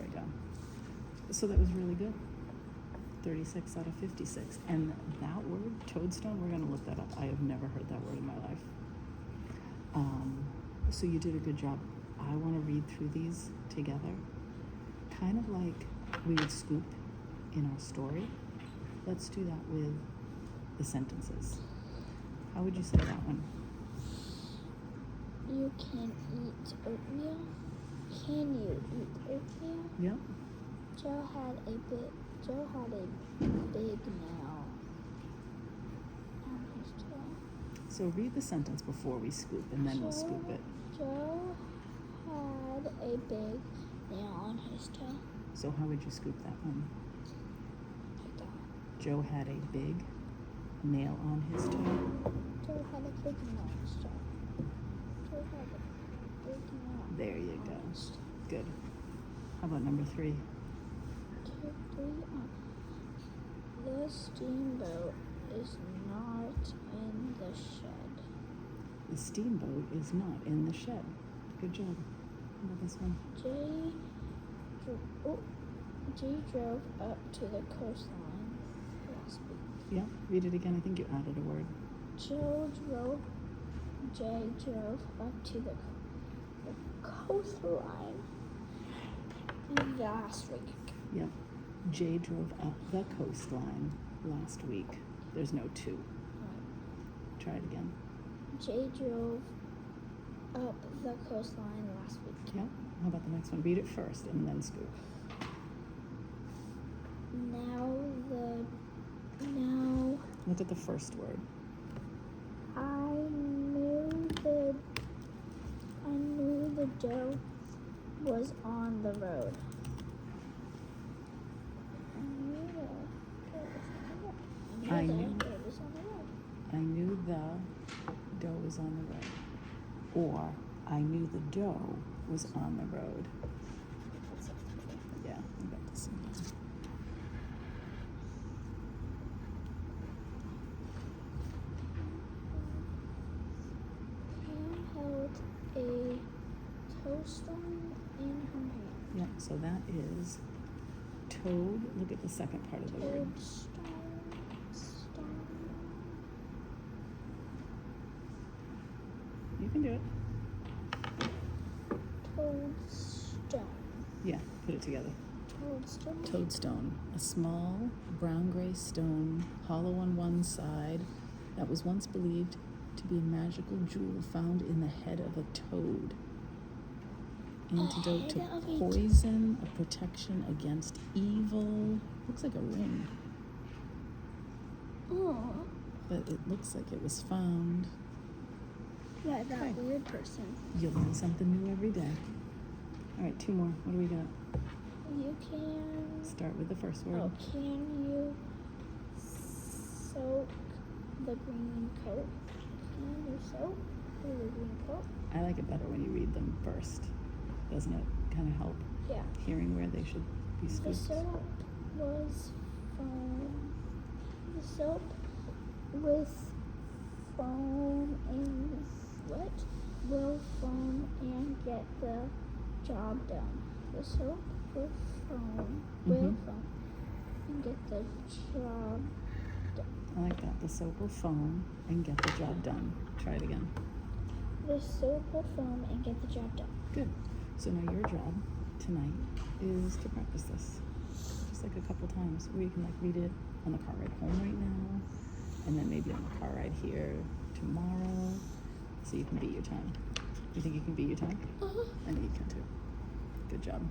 we go. So that was really good. 36 out of 56. And that word, toadstone, we're going to look that up. I have never heard that word in my life. So you did a good job. I want to read through these together, kind of like we would scoop in our story. Let's do that with the sentences. How would you say that one? You can eat oatmeal. Can you eat oatmeal? Yep. Joe had a big nail on his toe. So read the sentence before we scoop, and then we'll scoop it. Joe had a big nail on his toe. So how would you scoop that one? Like that. Joe had a big nail on his toe. Joe had a big nail on his toe. Joe had a big nail. There you on go. his toe. Good. How about number 3? 2, 3. The steamboat is not in the shed. The steamboat is not in the shed. Good job. How about this one? Jay drove up to the coastline last week. Yeah, read it again. I think you added a word. Jay drove up to the coastline last week. Yep. Jay drove up the coastline last week. There's no to. Right. Try it again. Jay drove up the coastline last week. Yeah. How about the next one? Read it first and then scoop. Now Look at the first word. I knew the dough was on the road. I knew the dough was on the road. Or I knew the dough was on the road. Yeah, I got this one. Pam held a toadstone in her hand. Yeah, so that is toad. Look at the second part of the word. Toadstone. You can do it. Toadstone. Yeah, put it together. Toadstone. Toadstone, a small brown-gray stone, hollow on one side, that was once believed to be a magical jewel found in the head of a toad. Antidote to poison, a protection against evil. Looks like a ring, Oh, but it looks like it was found. by that Okay. weird person. You'll learn something new every day. All right, 2 more. What do we got? You can. Start with the first word. Oh, can you soak the green coat? Can you soak the green coat? I like it better when you read them first. Doesn't it kind of help Yeah. hearing where they should be The scooped? soap was foam. The soap with foam and what? Will foam and get the job done. The soap with foam will foam and get the job done. I like that. The soap will foam and get the job done. Try it again. The soap will foam and get the job done. Good. So now your job tonight is to practice this. Just like a couple times where you can like read it on the car ride home right now, and then maybe on the car ride here tomorrow, so you can beat your time. You think you can beat your time? I think you can too. Good job.